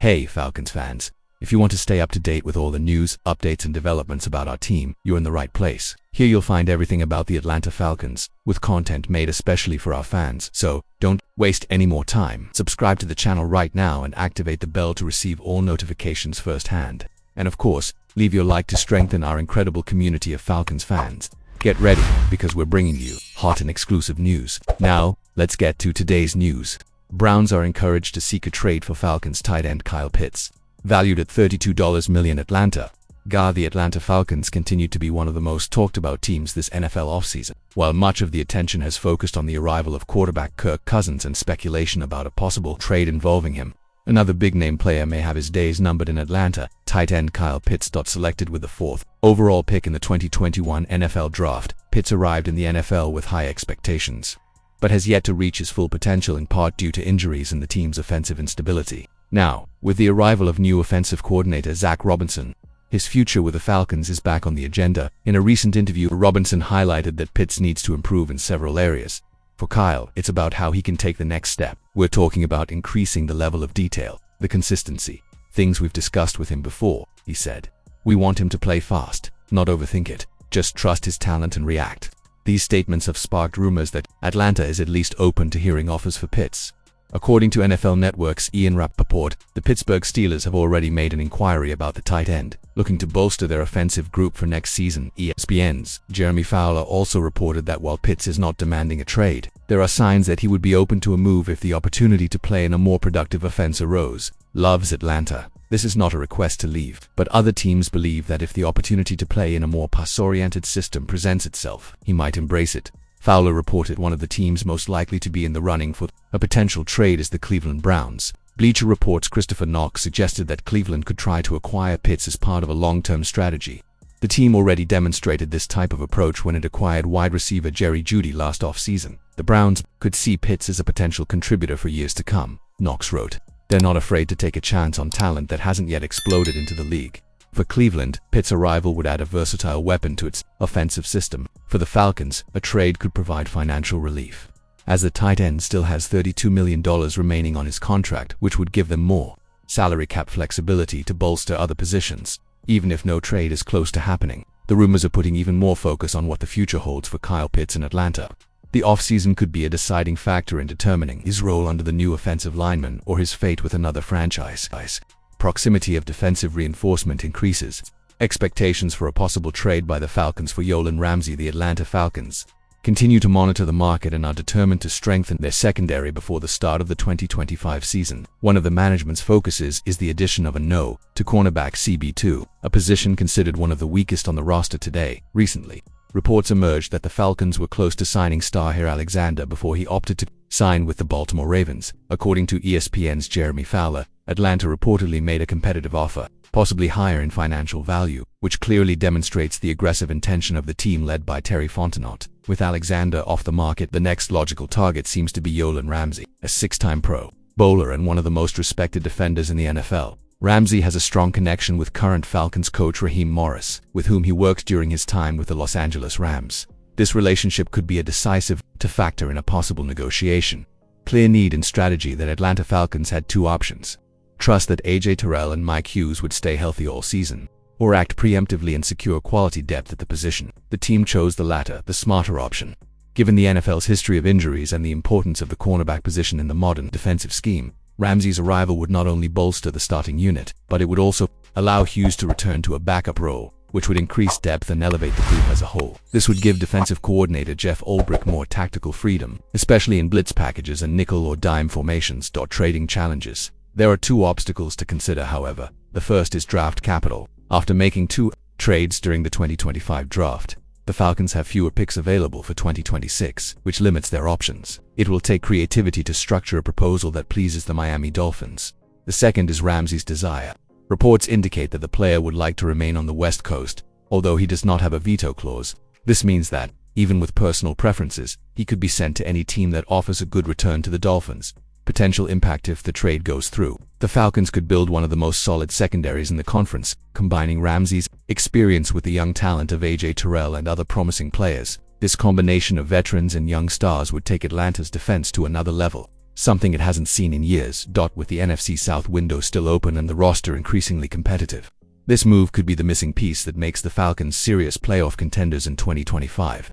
Hey Falcons fans, if you want to stay up to date with all the news, updates and developments about our team, you're in the right place. Here you'll find everything about the Atlanta Falcons, with content made especially for our fans. So, don't waste any more time. Subscribe to the channel right now and activate the bell to receive all notifications firsthand. And of course, leave your like to strengthen our incredible community of Falcons fans. Get ready, because we're bringing you hot and exclusive news. Now, let's get to today's news. Browns are encouraged to seek a trade for Falcons tight end Kyle Pitts. Valued at $32 million Atlanta, the Atlanta Falcons continue to be one of the most talked about teams this NFL offseason. While much of the attention has focused on the arrival of quarterback Kirk Cousins and speculation about a possible trade involving him, another big-name player may have his days numbered in Atlanta. Tight end Kyle Pitts, selected with the 4th overall pick in the 2021 NFL Draft, Pitts arrived in the NFL with high expectations, but has yet to reach his full potential in part due to injuries and the team's offensive instability. Now, with the arrival of new offensive coordinator Zach Robinson, his future with the Falcons is back on the agenda. In a recent interview, Robinson highlighted that Pitts needs to improve in several areas. For Kyle, it's about how he can take the next step. We're talking about increasing the level of detail, the consistency, things we've discussed with him before, he said. We want him to play fast, not overthink it, just trust his talent and react. These statements have sparked rumors that Atlanta is at least open to hearing offers for Pitts. According to NFL Network's Ian Rappaport, the Pittsburgh Steelers have already made an inquiry about the tight end, looking to bolster their offensive group for next season. ESPN's Jeremy Fowler also reported that while Pitts is not demanding a trade, there are signs that he would be open to a move if the opportunity to play in a more productive offense arose. Loves Atlanta. This is not a request to leave, but other teams believe that if the opportunity to play in a more pass-oriented system presents itself, he might embrace it. Fowler reported one of the teams most likely to be in the running for a potential trade is the Cleveland Browns. Bleacher Report's Christopher Knox suggested that Cleveland could try to acquire Pitts as part of a long-term strategy. The team already demonstrated this type of approach when it acquired wide receiver Jerry Jeudy last offseason. The Browns could see Pitts as a potential contributor for years to come, Knox wrote. They're not afraid to take a chance on talent that hasn't yet exploded into the league. For Cleveland, Pitts' arrival would add a versatile weapon to its offensive system. For the Falcons, a trade could provide financial relief, as the tight end still has $32 million remaining on his contract, which would give them more salary cap flexibility to bolster other positions. Even if no trade is close to happening, the rumors are putting even more focus on what the future holds for Kyle Pitts in Atlanta. The offseason could be a deciding factor in determining his role under the new offensive lineman or his fate with another franchise. Proximity of defensive reinforcement increases expectations for a possible trade by the Falcons for Yolan Ramsey. The Atlanta Falcons continue to monitor the market and are determined to strengthen their secondary before the start of the 2025 season. One of the management's focuses is the addition of a to cornerback CB2, a position considered one of the weakest on the roster today. Recently, reports emerged that the Falcons were close to signing star Alexander before he opted to sign with the Baltimore Ravens. According to ESPN's Jeremy Fowler, Atlanta reportedly made a competitive offer, possibly higher in financial value, which clearly demonstrates the aggressive intention of the team led by Terry Fontenot. With Alexander off the market, the next logical target seems to be Yolan Ramsey, a 6-time Pro Bowler and one of the most respected defenders in the NFL. Ramsey has a strong connection with current Falcons coach Raheem Morris, with whom he worked during his time with the Los Angeles Rams. This relationship could be a decisive factor in a possible negotiation. Clear need and strategy. That Atlanta Falcons had two options: trust that AJ Terrell and Mike Hughes would stay healthy all season, or act preemptively and secure quality depth at the position. The team chose the latter, the smarter option. Given the NFL's history of injuries and the importance of the cornerback position in the modern defensive scheme, Ramsey's arrival would not only bolster the starting unit, but it would also allow Hughes to return to a backup role, which would increase depth and elevate the group as a whole. This would give defensive coordinator Jeff Ulbrich more tactical freedom, especially in blitz packages and nickel or dime formations. Trading challenges. There are two obstacles to consider, however. The first is draft capital. After making 2 trades during the 2025 draft, the Falcons have fewer picks available for 2026, which limits their options. It will take creativity to structure a proposal that pleases the Miami Dolphins. The second is Ramsey's desire. Reports indicate that the player would like to remain on the West Coast, although he does not have a veto clause. This means that, even with personal preferences, he could be sent to any team that offers a good return to the Dolphins. Potential impact if the trade goes through. The Falcons could build one of the most solid secondaries in the conference, combining Ramsey's experience with the young talent of AJ Terrell and other promising players. This combination of veterans and young stars would take Atlanta's defense to another level. something it hasn't seen in years. With the NFC South window still open and the roster increasingly competitive, this move could be the missing piece that makes the Falcons serious playoff contenders in 2025.